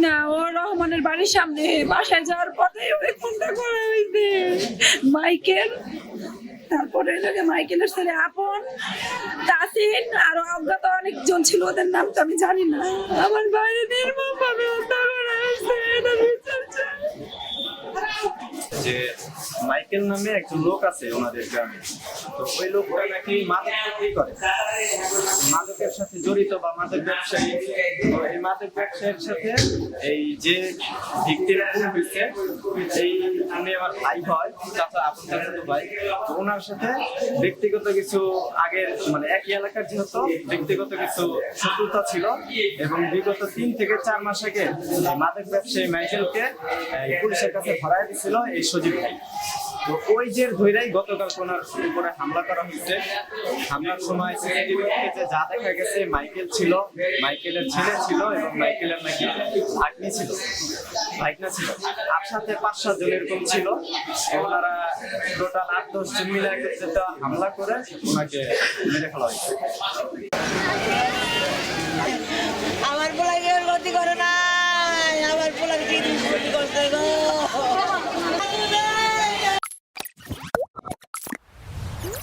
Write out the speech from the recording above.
না, ও রহমানের বাড়ির সামনে বাসায় যাওয়ার পথে ওই ফোনটা করা হয়েছে মাইকেল। তারপরে মাইকেলের ছেলে আপন, তাসিন, আরো অজ্ঞাত অনেকজন ছিল, ওদের নাম তো আমি জানি না। আমার বাইরে নির্মম ভাবে হত্যা করা হয়েছে, এটা বিচার চাই। যে মাইকেল নামে একজন লোক আছে ওনাদের গ্রামে, তো ওই লোকটা নাকি মাদক বিক্রি করে, মাদকের সাথে জড়িত বা মাদক ব্যবসায়ী। তো এই মাদক ব্যবসায়ীর সাথে এই যে ভিকটিম খুন হয়েছে, এই উনি আমার ভাই হয়, চাচা, আপন চাচাতো ভাই। তো ওনার সাথে ব্যক্তিগত কিছু আগের মানে একই এলাকার যেহেতু ব্যক্তিগত কিছু শত্রুতা ছিল, এবং বিগত 3 থেকে 4 মাস আগে এই মাদক ব্যবসায়ী মাইকেলকে পুলিশের কাছে ধরায় দিছিল এই সজীব ভাই। তো ওই যে ধৈরাই গতকাল ওনার উপরে হামলা করা হয়েছে। হামলার সময় সিসিটিভি ফুটেজে যা দেখা গেছে, মাইকেল ছিল, মাইকেলের ছেলে ছিল, এবং মাইকেলের নাকি ভাগ্নি ছিল, ভাইগনা ছিল, আর সাথে 5-7 জন এরকম ছিল। ওনারা টোটাল 8-10 জন মিলে একত্রিত হামলা করে ওনাকে মেরে ফেলা হয়েছে।